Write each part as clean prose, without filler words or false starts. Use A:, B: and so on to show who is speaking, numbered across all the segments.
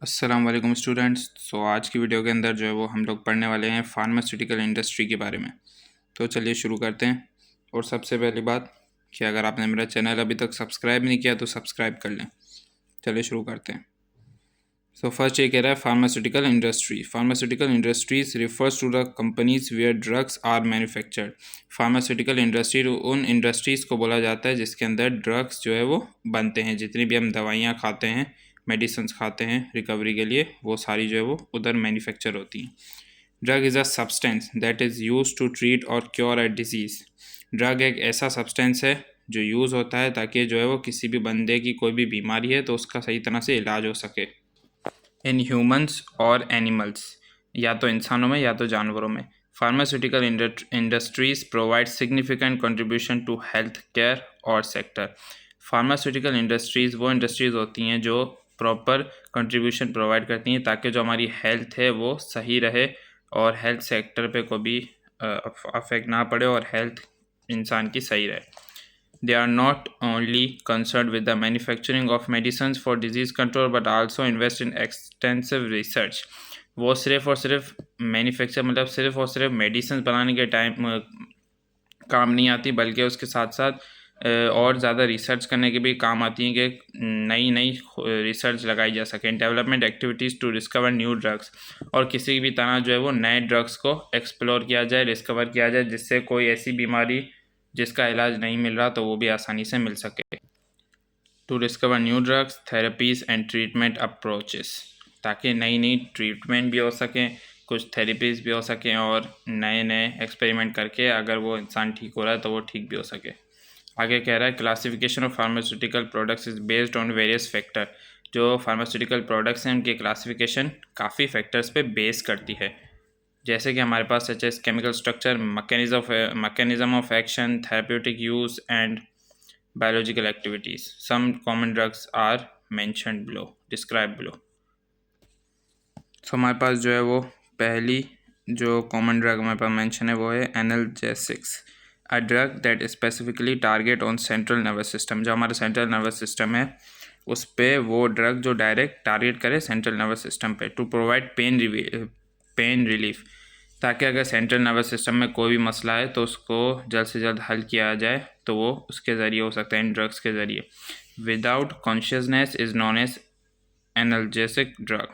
A: अस्सलाम वालेकुम स्टूडेंट्स। आज की वीडियो के अंदर जो है वो हम लोग पढ़ने वाले हैं फार्मास्यूटिकल इंडस्ट्री के बारे में। तो चलिए शुरू करते हैं। और सबसे पहली बात कि अगर आपने मेरा चैनल अभी तक सब्सक्राइब नहीं किया तो सब्सक्राइब कर लें। चलिए शुरू करते हैं। फर्स्ट ये कह रहा है pharmaceutical industry. Pharmaceutical industries refers to the companies where drugs are manufactured. Pharmaceutical industry उन इंडस्ट्रीज़ को बोला जाता है जिसके अंदर ड्रग्स जो है वो बनते हैं। जितनी भी हम दवाइयाँ खाते हैं, मेडिसिन्स खाते हैं रिकवरी के लिए, वो सारी जो है वो उधर मैन्युफैक्चर होती हैं। Drug is a substance that is use to treat और क्योर अ डिजीज़। ड्रग एक ऐसा सब्सटेंस है जो यूज़ होता है ताकि जो है वो किसी भी बंदे की कोई भी बीमारी है तो उसका सही तरह से इलाज हो सके। इन ह्यूमंस और एनिमल्स, या तो इंसानों में या तो जानवरों में। Pharmaceutical industries provide significant contribution to health care और सेक्टर। फार्मास्यूटिकल इंडस्ट्रीज़ वो इंडस्ट्रीज़ होती हैं जो प्रॉपर कंट्रीब्यूशन प्रोवाइड करती हैं ताकि जो हमारी हेल्थ है वो सही रहे और हेल्थ सेक्टर पे कोई भी अफेक्ट ना पड़े और हेल्थ इंसान की सही रहे। They are not only concerned with the manufacturing of medicines for disease control but also invest in extensive research. वो सिर्फ और सिर्फ मैन्युफैक्चर मतलब सिर्फ और सिर्फ मेडिसिन बनाने के टाइम काम नहीं आती, बल्कि उसके साथ साथ और ज़्यादा रिसर्च करने के भी काम आती हैं कि नई नई रिसर्च लगाई जा सके। Development activities to discover new drugs, और किसी भी तरह जो है वो नए ड्रग्स को एक्सप्लोर किया जाए, डिस्कवर किया जाए, जिससे कोई ऐसी बीमारी जिसका इलाज नहीं मिल रहा तो वो भी आसानी से मिल सके। To discover new drugs, therapies and treatment approaches, ताकि नई नई ट्रीटमेंट भी हो सकें, कुछ थेरेपीज़ भी हो सकें और नए नए एक्सपेरिमेंट करके अगर वो इंसान ठीक हो रहा है तो वो ठीक भी हो सके। आगे कह रहा है classification of pharmaceutical products is based on various factor. जो फार्मास्यूटिकल प्रोडक्ट्स हैं उनकी क्लासिफिकेशन काफ़ी फैक्टर्स पे बेस करती है, जैसे कि हमारे पास such as chemical structure, mechanism of action, therapeutic use and biological activities. Some common drugs are mentioned below, describe below. हमारे पास जो है वो पहली जो कॉमन ड्रग हमारे पास मेंशन है वो है analgesics, a drug that specifically target on central nervous system. जो हमारा सेंट्रल नर्वस सिस्टम है उस पर वो ड्रग जो डायरेक्ट टारगेट करे सेंट्रल नर्वस सिस्टम पे, टू प्रोवाइड पेन रिलीफ, ताकि अगर सेंट्रल नर्वस सिस्टम में कोई भी मसला है तो उसको जल्द से जल्द हल किया जाए, तो वो उसके ज़रिए हो सकता है, इन ड्रग्स के ज़रिए। Without consciousness is known as analgesic drug.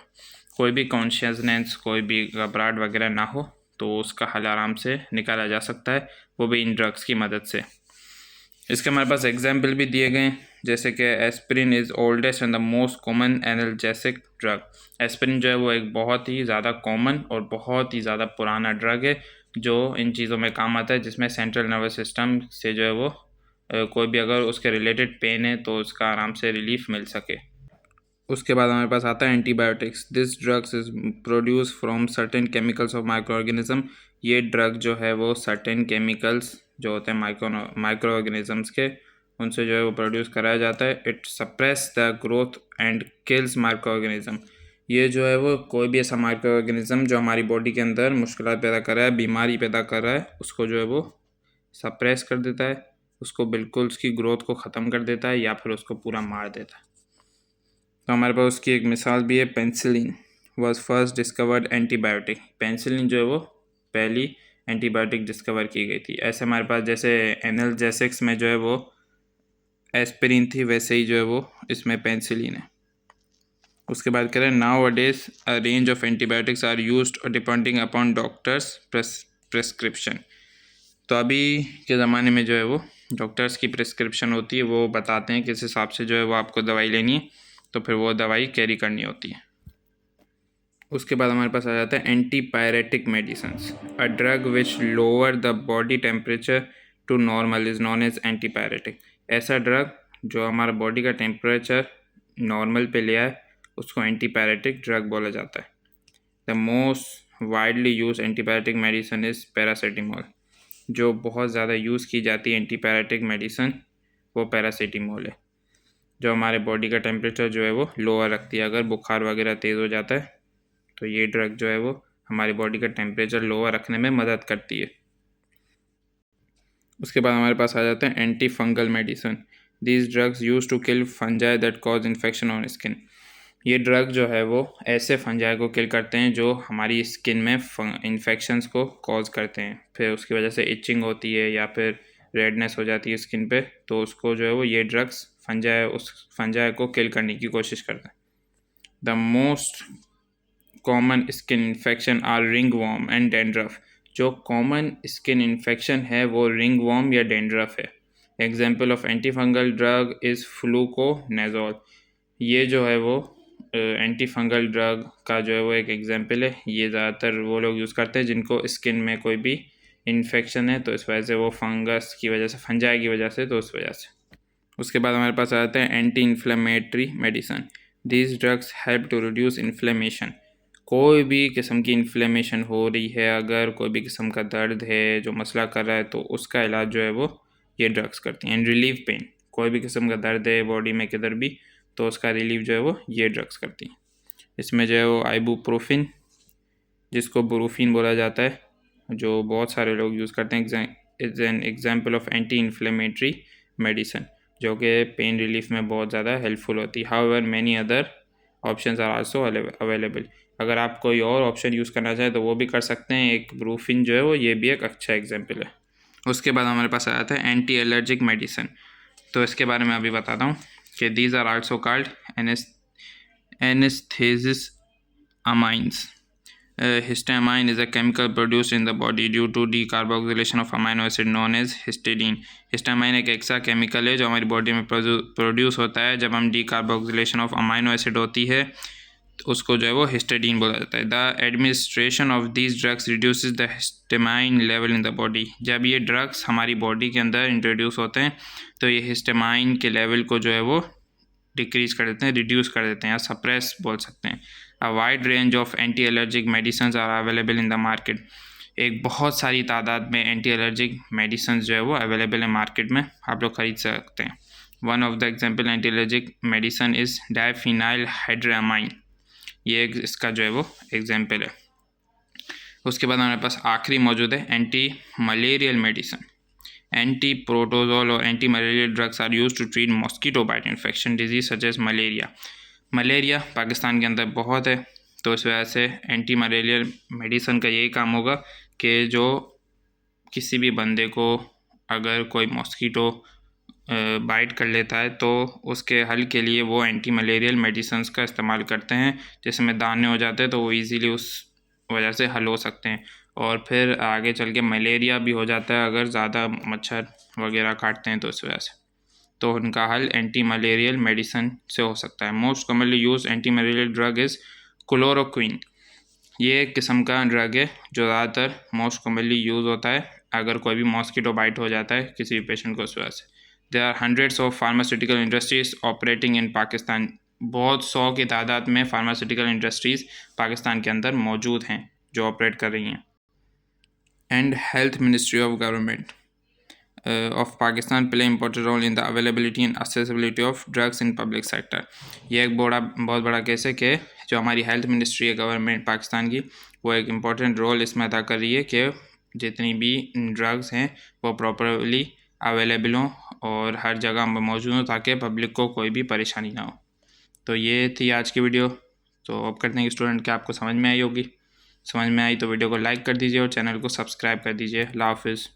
A: कोई भी कॉन्शियसनेस, कोई भी घबराहट वगैरह ना हो तो उसका हल आराम से निकाला जा सकता है, वो भी इन ड्रग्स की मदद से। इसके हमारे पास एग्जाम्पल भी दिए गए हैं, जैसे कि aspirin is oldest and the most common analgesic drug. Aspirin जो है वो एक बहुत ही ज़्यादा कॉमन और बहुत ही ज़्यादा पुराना ड्रग है जो इन चीज़ों में काम आता है, जिसमें सेंट्रल नर्वस सिस्टम से जो है वो कोई भी अगर उसके रिलेटेड पेन है तो उसका आराम से रिलीफ मिल सके। उसके बाद हमारे पास आता है antibiotics. This drugs is produce from certain chemicals of micro organism. ये ड्रग जो है वो सर्टेन केमिकल्स जो होते हैं माइक्रो ऑर्गेनिजम्स के, उनसे जो है वो प्रोड्यूस कराया जाता है। It suppress the growth and kills micro organism. ये जो है वो कोई भी ऐसा माइक्रो ऑर्गेनिज्म जो हमारी बॉडी के अंदर मुश्किल पैदा कर रहा है, बीमारी पैदा कर रहा है, उसको जो है वो सप्रेस कर देता है, उसको बिल्कुल उसकी ग्रोथ को ख़त्म कर देता है या फिर उसको पूरा मार देता है। तो हमारे पास उसकी एक मिसाल भी है, penicillin was first discovered antibiotic. Penicillin जो है वो पहली एंटीबायोटिक डिस्कवर की गई थी। ऐसे हमारे पास जैसे एनाल्जेसिक्स में जो है वो एस्पिरिन थी, वैसे ही जो है वो इसमें पेंसिलिन है। उसके बाद कह रहे हैं nowadays a range of antibiotics are used depending upon doctors prescription. तो अभी के ज़माने में जो है वो डॉक्टर्स की प्रिस्क्रिप्शन होती है, वो बताते हैं किस हिसाब से जो है वो आपको दवाई लेनी है, तो फिर वो दवाई कैरी करनी होती है। उसके बाद हमारे पास आ जाता है antipyretic medicines. A drug which lower the body temperature to normal is known as antipyretic. ऐसा ड्रग जो हमारा बॉडी का टेम्परेचर नॉर्मल पे ले आए उसको एंटीपायरेटिक ड्रग बोला जाता है। The most widely use antibiotic medicine is paracetamol. जो बहुत ज़्यादा यूज़ की जाती है एंटीपायरेटिक मेडिसिन वो पैरासीटामोल है, जो हमारे बॉडी का टेम्परेचर जो है वो लोअर रखती है। अगर बुखार वगैरह तेज़ हो जाता है तो ये ड्रग जो है वो हमारी बॉडी का टेम्परेचर लोअर रखने में मदद करती है। उसके बाद हमारे पास आ जाते हैं anti fungal medicine. These drugs use to kill fungi that cause infection on skin. ये ड्रग जो है वो ऐसे फंजाई को किल करते हैं जो हमारी स्किन में इन्फेक्शंस को कॉज करते हैं, फिर उसकी वजह से इचिंग होती है या फिर रेडनेस हो जाती है स्किन पे, तो उसको जो है वो ये ड्रग्स उस फंजाई को किल करने की कोशिश करते हैं। The most common skin infection are ringworm and dandruff. जो कॉमन स्किन इन्फेक्शन है वो रिंग वॉर्म या डेंड्रफ है। Example of antifungal drug is fluconazole. ये जो है वो एंटी फंगल ड्रग का जो है वो एक एग्जांपल है। ये ज़्यादातर वो लोग यूज़ करते हैं जिनको स्किन में कोई भी इन्फेक्शन है, तो इस वजह से वो फंगस की वजह से, फंजाई की वजह से, तो उस वजह से। उसके बाद हमारे पास आते हैं anti inflammatory medicine. These drugs help to reduce inflammation. कोई भी किस्म की इन्फ्लेमेशन हो रही है, अगर कोई भी किस्म का दर्द है जो मसला कर रहा है, तो उसका इलाज जो है वो ये ड्रग्स करती हैं। एंड रिलीव पेन, कोई भी किस्म का दर्द है बॉडी में किधर भी, तो उसका रिलीव जो है वो ये ड्रग्स करती हैं। इसमें जो है वो आइबुप्रोफिन, जिसको ब्रूफिन बोला जाता है, जो बहुत सारे लोग यूज़ करते हैं, is an example of anti inflammatory medicine, जो कि पेन रिलीफ में बहुत ज़्यादा हेल्पफुल होती है। However many other options are also available. अगर आप कोई और ऑप्शन यूज़ करना चाहें तो वो भी कर सकते हैं। एक ब्रूफिन जो है वो ये भी एक अच्छा एग्जाम्पल है। उसके बाद हमारे पास आया था एंटी एलर्जिक मेडिसन। तो इसके बारे में अभी बताता हूँ कि दीज आर आल्सो कॉल्ड एनेस्थेसिस amines. Histamine is a chemical produced in the body due to decarboxylation of amino acid known as histidine. Histamine एक ऐसा केमिकल है जो हमारी बॉडी में प्रोड्यूस होता है जब हम decarboxylation of amino acid होती है, तो उसको जो है वो हिस्टाडीन बोला जाता है। The administration of these drugs reduces the histamine level in the body. जब ये ड्रग्स हमारी बॉडी के अंदर इंट्रोड्यूस होते हैं तो ये हिस्टामाइन के लेवल को जो है वो डिक्रीज कर देते हैं, रिड्यूस कर देते हैं, या सप्रेस बोल सकते हैं। A wide range of anti allergic medicine are available in the market. एक बहुत सारी तादाद में एंटी एलर्जिक मेडिसिन जो है वो अवेलेबल है मार्केट में, आप लोग खरीद सकते हैं। One of the example anti allergic medicine is diphenhydramine. ये इसका जो है वो एग्जाम्पल है। उसके बाद हमारे पास आखिरी मौजूद है anti malarial medicine. Anti protozoal और anti malarial drugs are use to treat mosquito bite infection disease such as malaria. Malaria Pakistan के अंदर बहुत है, तो इस वजह से एंटी मलेरियल मेडिसिन का यही काम होगा कि जो किसी भी बंदे को अगर कोई मॉस्किटो बाइट कर लेता है तो उसके हल के लिए वो एंटी मलेरियल मेडिसिन का इस्तेमाल करते हैं, जिसमें दाने हो जाते हैं तो वो इजीली उस वजह से हल हो सकते हैं। और फिर आगे चल के मलेरिया भी हो जाता है अगर ज़्यादा मच्छर वगैरह काटते हैं तो इस वजह से, तो उनका हल एंटी मलेरियल मेडिसिन से हो सकता है। Most commonly use anti malarial drug is chloroquine. ये एक किस्म का ड्रग है जो ज़्यादातर मोस्ट कॉमनली यूज़ होता है अगर कोई भी मॉस्किटो बाइट हो जाता है किसी भी पेशेंट को, उस वजह से। There are hundreds of pharmaceutical industries operating in Pakistan. बहुत 100 की तादाद में फार्मास्यूटिकल इंडस्ट्रीज़ पाकिस्तान के अंदर मौजूद हैं जो ऑपरेट कर रही हैं। And health ministry of government of Pakistan play important role in the availability and accessibility of drugs in public sector। ये एक बहुत बड़ा केस है कि जो हमारी हेल्थ मिनिस्ट्री है गवर्नमेंट पाकिस्तान की, वो एक इम्पॉर्टेंट रोल इसमें अदा कर रही है कि जितनी भी ड्रग्स हैं वो प्रॉपरली अवेलेबल हों और हर जगह मौजूद हों ताकि पब्लिक को कोई भी परेशानी ना हो। तो ये थी आज की वीडियो। तो अब करते हैं कि स्टूडेंट क्या आपको समझ में आई होगी। समझ में आई तो वीडियो को लाइक कर दीजिए और चैनल को सब्सक्राइब कर दीजिए। अल्लाह हाफिज़।